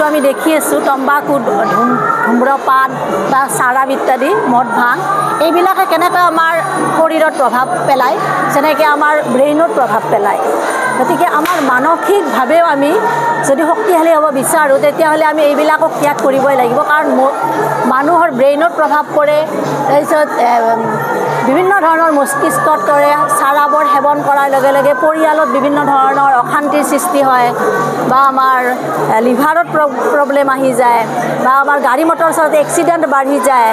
যিটো আমি দেখি আছোঁ তম্বাকু ধূম্ৰপান বা চাৰাপ ইত্যাদি মদ ভাং এইবিলাকে কেনেকৈ আমাৰ শৰীৰত প্ৰভাৱ পেলায় যেনেকৈ আমাৰ ব্ৰেইনত প্ৰভাৱ পেলায় গতিকে আমাৰ মানসিকভাৱেও আমি যদি শক্তিশালী হ'ব বিচাৰোঁ তেতিয়াহ'লে আমি এইবিলাকক ত্যাগ কৰিবই লাগিব কাৰণ মানুহৰ ব্ৰেইনত প্ৰভাৱ পৰে তাৰপিছত বিভিন্ন ধৰণৰ মস্তিষ্কত কৰে চাৰাপৰ সেৱন কৰাৰ লগে লগে পৰিয়ালত বিভিন্ন ধৰণৰ অশান্তিৰ সৃষ্টি হয় বা আমাৰ লিভাৰত প্ৰব্লেম আহি যায় বা আমাৰ গাড়ী মটৰ চলাওঁতে এক্সিডেণ্ট বাঢ়ি যায়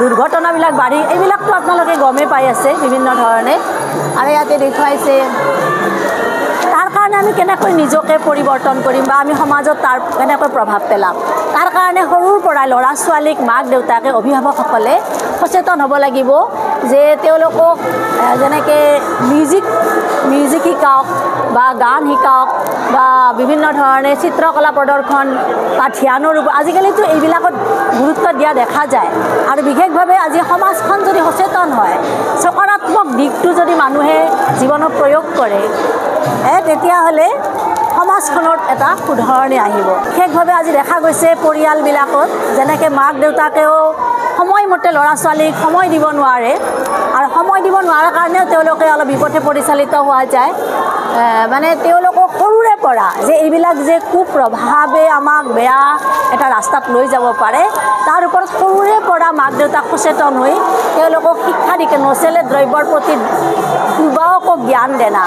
দুৰ্ঘটনাবিলাক বাঢ়ি এইবিলাকতো আপোনালোকে গমেই পাই আছে বিভিন্ন ধৰণে আৰু ইয়াতে দেখুৱাইছে তাৰ কাৰণে আমি কেনেকৈ নিজকে পৰিৱৰ্তন কৰিম বা আমি সমাজত তাৰ কেনেকৈ প্ৰভাৱ পেলাম তাৰ কাৰণে সৰুৰ পৰাই ল'ৰা ছোৱালীক মাক দেউতাকে অভিভাৱকসকলে সচেতন হ'ব লাগিব যে তেওঁলোকক যেনেকৈ মিউজিক শিকাওক বা গান শিকাওক বা বিভিন্ন ধৰণে চিত্ৰকলা প্ৰদৰ্শন বা ধ্যানৰ আজিকালিতো এইবিলাকত গুৰুত্ব দিয়া দেখা যায় আৰু বিশেষভাৱে আজি সমাজখন যদি সচেতন হয় সকাৰাত্মক দিশটো যদি মানুহে জীৱনত প্ৰয়োগ কৰে তেতিয়াহ'লে সমাজখনত এটা শুধৰণি আহিব বিশেষভাৱে আজি দেখা গৈছে পৰিয়ালবিলাকত যেনেকৈ মাক দেউতাকেও সময়মতে ল'ৰা ছোৱালীক সময় দিব নোৱাৰে আৰু সময় দিব নোৱাৰাৰ কাৰণেও তেওঁলোকে অলপ বিপথে পৰিচালিত হোৱা যায় মানে তেওঁলোকক সৰুৰে পৰা যে এইবিলাক যে কুপ্ৰভাৱে আমাক বেয়া এটা ৰাস্তাত লৈ যাব পাৰে তাৰ ওপৰত সৰুৰে পৰা মাক দেউতাক সচেতন হৈ তেওঁলোকক শিক্ষা দিকে নচলে দ্ৰব্যৰ প্ৰতি পূৰ্বাওকো জ্ঞান দেনা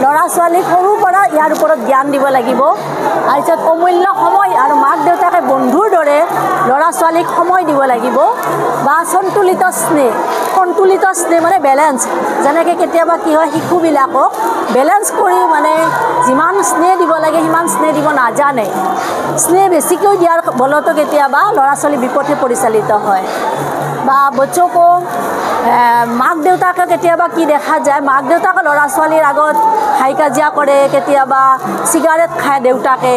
ল'ৰা ছোৱালীক সৰুৰ পৰা ইয়াৰ ওপৰত জ্ঞান দিব লাগিব তাৰপিছত অমূল্য সময় আৰু মাক দেউতাকে বন্ধুৰ দৰে ল'ৰা ছোৱালীক সময় দিব লাগিব বা সন্তুলিত স্নেহ মানে বেলেঞ্চ যেনেকৈ কেতিয়াবা কি হয় শিশুবিলাকক বেলেঞ্চ কৰি মানে যিমান স্নেহ দিব লাগে সিমান স্নেহ দিব নাজানে স্নেহ বেছিকৈ দিয়াৰ বলতো কেতিয়াবা ল'ৰা ছোৱালী বিপথে পৰিচালিত হয় বা বচ্চকো মাক দেউতাকে কেতিয়াবা কি দেখা যায় মাক দেউতাকে ল'ৰা ছোৱালীৰ আগত হাই কাজিয়া কৰে কেতিয়াবা চিগাৰেট খায় দেউতাকে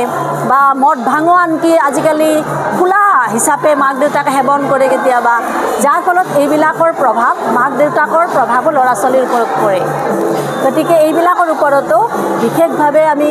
বা মদ ভাঙো আনকি আজিকালি খোলা হিচাপে মাক দেউতাকে সেৱন কৰে কেতিয়াবা যাৰ ফলত এইবিলাকৰ প্ৰভাৱ মাক দেউতাকৰ প্ৰভাৱো ল'ৰা ছোৱালীৰ ওপৰত পৰে গতিকে এইবিলাকৰ ওপৰতো বিশেষভাৱে আমি